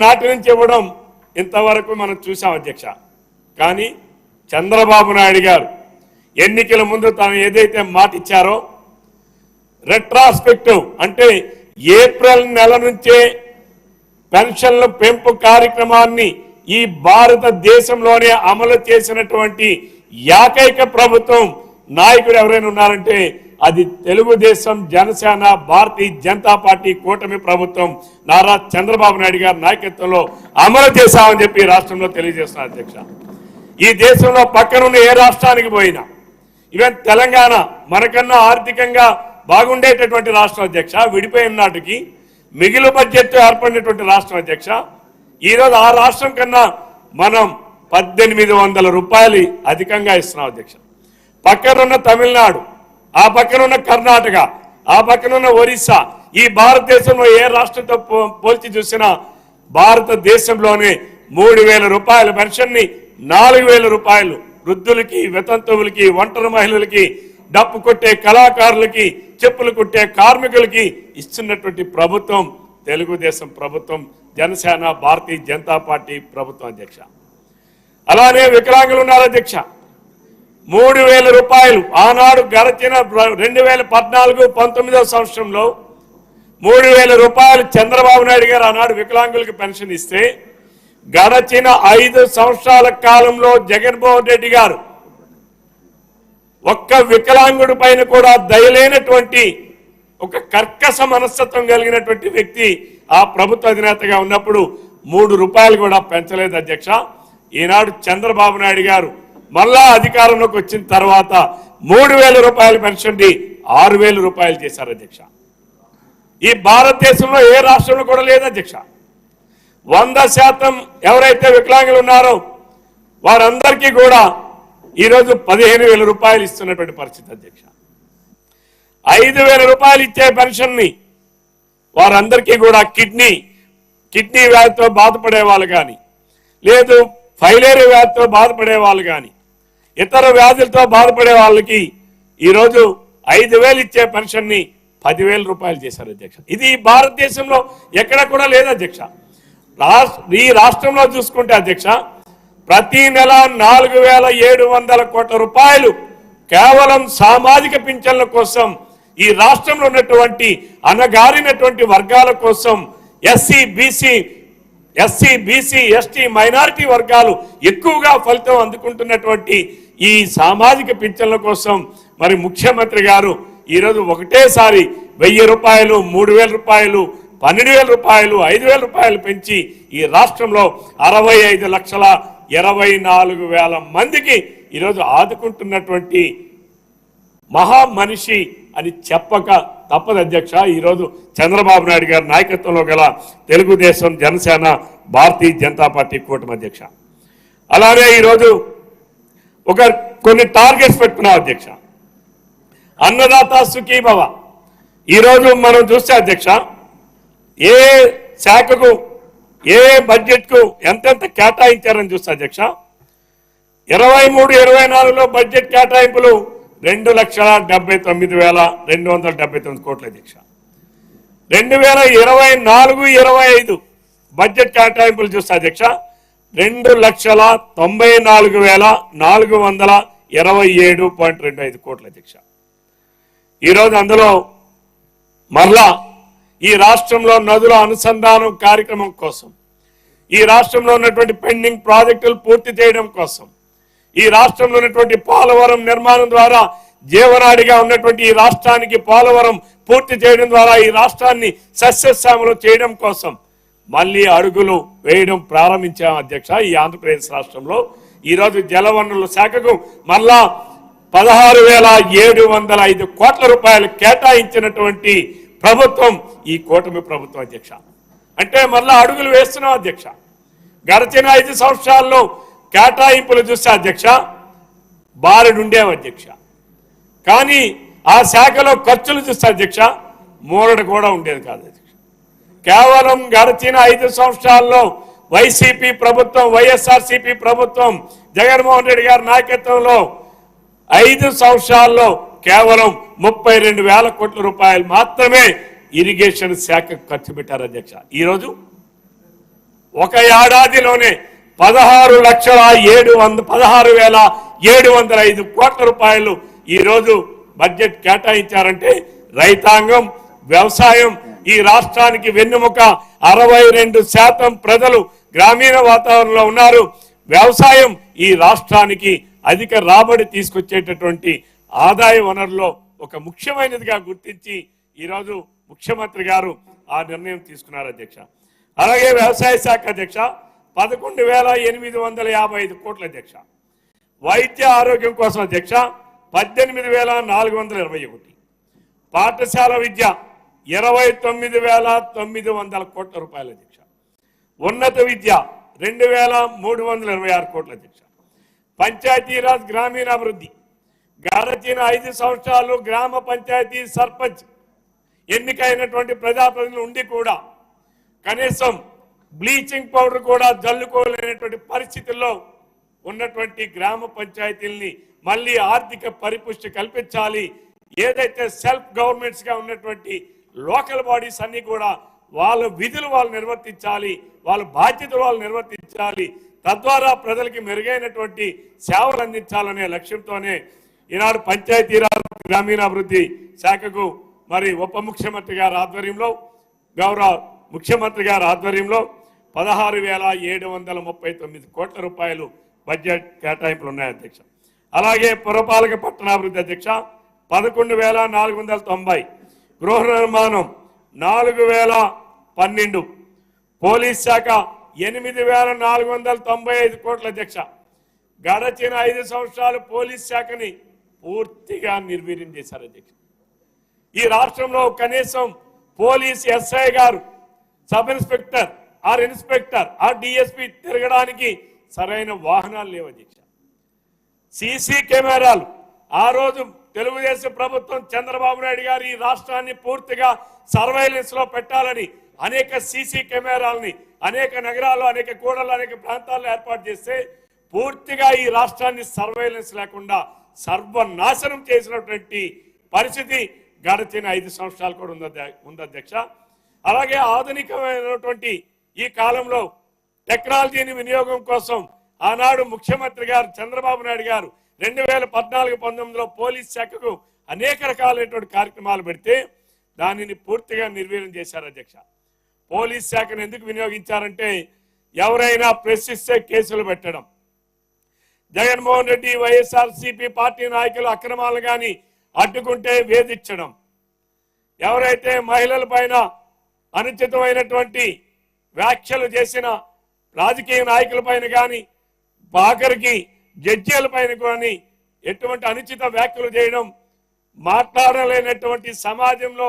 నాటి నుంచి ఇవ్వడం ఇంతవరకు మనం చూసాం అధ్యక్ష. కానీ చంద్రబాబు నాయుడు గారు ఎన్నికల ముందు తాను ఏదైతే మాట ఇచ్చారో రెట్రాస్పెక్టివ్ అంటే ఏప్రిల్ నెల నుంచే పెన్షన్ల పెంపు కార్యక్రమాన్ని ఈ భారతదేశంలోనే అమలు చేసినటువంటి ఏకైక ప్రభుత్వం నాయకుడు ఎవరైనా ఉన్నారంటే అది తెలుగుదేశం, జనసేన, భారతీయ జనతా పార్టీ కూటమి ప్రభుత్వం నారా చంద్రబాబు నాయుడు గారి నాయకత్వంలో అమలు చేశామని చెప్పి రాష్ట్రంలో తెలియజేస్తున్నారు అధ్యక్ష. ఈ దేశంలో పక్కనున్న ఏ రాష్ట్రానికి పోయినా ఈవెన్ తెలంగాణ మనకన్నా ఆర్థికంగా బాగుండేటటువంటి రాష్ట్రం అధ్యక్ష, విడిపోయిన నాటికి మిగిలి బడ్జెట్ ఏర్పడినటువంటి రాష్ట్రం అధ్యక్ష. ఈరోజు ఆ రాష్ట్రం కన్నా మనం 1800 రూపాయలు అధికంగా ఇస్తున్నాం అధ్యక్ష. పక్కనున్న తమిళనాడు, ఆ పక్కనున్న కర్ణాటక, ఆ పక్కనున్న ఒరిస్సా, ఈ భారతదేశంలో ఏ రాష్ట్రంతో పోల్చి చూసినా భారతదేశంలోనే 3000 రూపాయల పెన్షన్ని 4000 రూపాయలు వృద్ధులకి, వితంతువులకి, ఒంటరి మహిళలకి, డప్పు కొట్టే కళాకారులకి, చెప్పులు కుట్టే కార్మికులకి ఇస్తున్నటువంటి ప్రభుత్వం తెలుగుదేశం ప్రభుత్వం, జనసేన, భారతీయ జనతా పార్టీ ప్రభుత్వం అధ్యక్ష. అలానే వికలాంగులు ఉన్నారు అధ్యక్ష. 3000 రూపాయలు ఆనాడు గడిచిన 2014-19 సంవత్సరంలో 3000 రూపాయలు చంద్రబాబు నాయుడు గారు ఆనాడు వికలాంగులకు పెన్షన్ ఇస్తే గడచిన 5 సంవత్సరాల కాలంలో జగన్మోహన్ రెడ్డి గారు ఒక్క వికలాంగుడి పైన కూడా దయలేనటువంటి ఒక కర్కశ మనస్తత్వం కలిగినటువంటి వ్యక్తి ఆ ప్రభుత్వ అధినేతగా ఉన్నప్పుడు 3 రూపాయలు కూడా పెంచలేదు అధ్యక్ష. ఈనాడు చంద్రబాబు నాయుడు గారు మళ్ళా అధికారంలోకి వచ్చిన తర్వాత 3000 రూపాయల పెన్షన్ని 6000 రూపాయలు చేశారు అధ్యక్ష. ఈ భారతదేశంలో ఏ రాష్ట్రంలో కూడా లేదు అధ్యక్ష. 100% ఎవరైతే వికలాంగులు ఉన్నారో వారందరికీ కూడా ఈరోజు 15,000 రూపాయలు ఇస్తున్నటువంటి పరిస్థితి అధ్యక్ష. 5,000 రూపాయలు ఇచ్చే పెన్షన్ని వారందరికీ కూడా కిడ్నీ వ్యాధితో బాధపడే వాళ్ళు కానీ, లేదు ఫైలేరియా వ్యాధితో బాధపడే వాళ్ళు కానీ, ఇతర వ్యాధులతో బాధపడే వాళ్ళకి ఈరోజు 5,000 ఇచ్చే పెన్షన్ని 10,000 రూపాయలు చేశారు అధ్యక్ష. ఇది భారతదేశంలో ఎక్కడ కూడా లేదు అధ్యక్ష. ఈ రాష్ట్రంలో చూసుకుంటే అధ్యక్ష ప్రతి నెల 4,700 కోట్ల రూపాయలు కేవలం సామాజిక పింఛన్ల కోసం ఈ రాష్ట్రంలో ఉన్నటువంటి అణగారినటువంటి వర్గాల కోసం ఎస్సీ బీసీ ఎస్టీ మైనారిటీ వర్గాలు ఎక్కువగా ఫలితం అందుకుంటున్నటువంటి ఈ సామాజిక పింఛన్ల కోసం మరి ముఖ్యమంత్రి గారు ఈరోజు ఒకటేసారి 1000 రూపాయలు, 3,000 రూపాయలు, 12,000 రూపాయలు, 5,000 రూపాయలు పెంచి ఈ రాష్ట్రంలో 65,24,000 మందికి ఈరోజు ఆదుకుంటున్నటువంటి మహా మనిషి అని చెప్పక తప్పదు అధ్యక్ష. ఈరోజు చంద్రబాబు నాయుడు గారి నాయకత్వంలో గల తెలుగుదేశం, జనసేన, భారతీయ జనతా పార్టీ కూటమి అధ్యక్ష. అలానే ఈరోజు కొన్ని టార్గెట్స్ పెట్టుకున్నాం అధ్యక్ష. అన్నదాత సుఖీభవ ఈరోజు మనం చూస్తే అధ్యక్ష ఏ శాఖకు ఏ బడ్జెట్కు ఎంతెంత కేటాయించారని చూస్తే అధ్యక్ష 23-24లో బడ్జెట్ కేటాయింపులు 2,79,279 కోట్ల అధ్యక్ష. 2024-25 బడ్జెట్ కేటాయింపులు చూస్తే అధ్యక్ష 2,94,427.25 కోట్ల అధ్యక్ష. ఈరోజు అందులో మరలా ఈ రాష్ట్రంలో నదుల అనుసంధానం కార్యక్రమం కోసం, ఈ రాష్ట్రంలో ఉన్నటువంటి పెండింగ్ ప్రాజెక్టులు పూర్తి చేయడం కోసం, ఈ రాష్ట్రంలో ఉన్నటువంటి పోలవరం నిర్మాణం ద్వారా జీవనాడిగా ఉన్నటువంటి ఈ రాష్ట్రానికి పోలవరం పూర్తి చేయడం ద్వారా ఈ రాష్ట్రాన్ని సస్యశ్యామలం చేయడం కోసం మళ్ళీ అడుగులు వేయడం ప్రారంభించాం అధ్యక్ష. ఈ ఆంధ్రప్రదేశ్ రాష్ట్రంలో ఈరోజు జలవనరుల శాఖకు మళ్ళా 16,705 కోట్ల రూపాయలు కేటాయించినటువంటి ప్రభుత్వం ఈ కూటమి ప్రభుత్వం అధ్యక్ష. అంటే మళ్ళా అడుగులు వేస్తున్నాం అధ్యక్ష. గడిచిన 5 సంవత్సరాల్లో కేటాయింపులు చూస్తే అధ్యక్ష బారెడుండేవి అధ్యక్ష. కానీ ఆ శాఖలో ఖర్చులు చూస్తే అధ్యక్ష మూరడు కూడా ఉండేది కాదు అధ్యక్ష. కేవలం గడిచిన 5 సంవత్సరాల్లో వైసీపీ ప్రభుత్వం, వైఎస్ఆర్సీపీ ప్రభుత్వం, జగన్మోహన్ రెడ్డి గారి నాయకత్వంలో 5 సంవత్సరాల్లో కేవలం 32,000 కోట్ల రూపాయలు మాత్రమే ఇరిగేషన్ శాఖ ఖర్చు పెట్టారు అధ్యక్ష. ఈరోజు ఒక ఏడాదిలోనే 16,705 కోట్ల రూపాయలు ఈరోజు బడ్జెట్ కేటాయించారంటే రైతాంగం, వ్యవసాయం ఈ రాష్ట్రానికి వెన్నెముక. 62% ప్రజలు గ్రామీణ వాతావరణంలో ఉన్నారు. వ్యవసాయం ఈ రాష్ట్రానికి అధిక రాబడి తీసుకొచ్చేటటువంటి ఆదాయ వనరులో ఒక ముఖ్యమైనదిగా గుర్తించి ఈరోజు ముఖ్యమంత్రి గారు ఆ నిర్ణయం తీసుకున్నారు అధ్యక్ష. అలాగే వ్యవసాయ శాఖ అధ్యక్ష 11,855 కోట్ల అధ్యక్ష. వైద్య ఆరోగ్యం కోసం అధ్యక్ష 18,421. పాఠశాల విద్య 29,900 కోట్ల రూపాయల అధ్యక్ష. ఉన్నత విద్య 2,326 కోట్ల అధ్యక్ష. పంచాయతీరాజ్ గ్రామీణాభివృద్ధి గడచిన 5 సంవత్సరాలు గ్రామ పంచాయతీ సర్పంచ్ ఎన్నికైనటువంటి ప్రజాప్రతినిధులు ఉండి కూడా కనీసం బ్లీచింగ్ పౌడర్ కూడా జల్లుకోలేనటువంటి పరిస్థితుల్లో ఉన్నటువంటి గ్రామ పంచాయతీల్ని మళ్ళీ ఆర్థిక పరిపుష్టి కల్పించాలి. ఏదైతే సెల్ఫ్ గవర్నమెంట్స్ గా ఉన్నటువంటి లోకల్ బాడీస్ అన్ని కూడా వాళ్ళ విధులు వాళ్ళు నిర్వర్తించాలి, వాళ్ళ బాధ్యతలు వాళ్ళు నిర్వర్తించాలి. తద్వారా ప్రజలకి మెరుగైనటువంటి సేవలు అందించాలనే లక్ష్యంతోనే ఈనాడు పంచాయతీరాజ్ గ్రామీణాభివృద్ధి శాఖకు మరి ఉప ముఖ్యమంత్రి గారి ఆధ్వర్యంలో, గౌరవ ముఖ్యమంత్రి గారి ఆధ్వర్యంలో 16,739 కోట్ల రూపాయలు బడ్జెట్ కేటాయింపులు ఉన్నాయి అధ్యక్ష. అలాగే పురపాలక పట్టణాభివృద్ధి అధ్యక్ష 11,490, గృహ నిర్మాణం 4,012, పోలీస్ శాఖ 8,495 కోట్ల అధ్యక్ష. గడచిన 5 సంవత్సరాలు పోలీస్ శాఖని పూర్తిగా నిర్వీర్యం చేశారు అధ్యక్ష. ఈ రాష్ట్రంలో కనీసం పోలీస్ ఎస్ఐ గారు, sub inspector or inspector or DSP తిరగడానికి సరైన వాహనాలు లేవు అధ్యక్ష. సీసీ కెమెరాలు ఆ రోజు తెలుగుదేశం ప్రభుత్వం చంద్రబాబు నాయుడు గారు ఈ రాష్ట్రాన్ని పూర్తిగా సర్వైలెన్స్ లో పెట్టాలని అనేక సీసీ కెమెరాలని అనేక నగరాల్లో, అనేక కూడల్లో, అనేక ప్రాంతాల్లో ఏర్పాటు చేస్తే పూర్తిగా ఈ రాష్ట్రాన్ని సర్వైలెన్స్ లేకుండా సర్వనాశనం చేసినటువంటి పరిస్థితి గడిచిన 5 సంవత్సరాలు కూడా ఉంది అధ్యక్ష. అలాగే ఆధునికమైనటువంటి ఈ కాలంలో టెక్నాలజీని వినియోగం కోసం ఆనాడు ముఖ్యమంత్రి గారు చంద్రబాబు నాయుడు గారు 2014-19లో పోలీస్ శాఖకు అనేక రకాలైనటువంటి కార్యక్రమాలు పెడితే దానిని పూర్తిగా నిర్వీర్యం చేశారు అధ్యక్ష. పోలీస్ శాఖను ఎందుకు వినియోగించారంటే ఎవరైనా ప్రశ్నిస్తే కేసులు పెట్టడం, జగన్మోహన్ రెడ్డి వైఎస్ఆర్సీపీ పార్టీ నాయకులు అక్రమాలు కానీ అడ్డుకుంటే వేధించడం, ఎవరైతే మహిళల పైన అనుచితమైనటువంటి వ్యాఖ్యలు చేసిన రాజకీయ నాయకుల పైన కానీ ఆఖరికి జడ్జీల పైన కానీ ఎటువంటి అనుచిత వ్యాఖ్యలు చేయడం, మాట్లాడలేనటువంటి సమాజంలో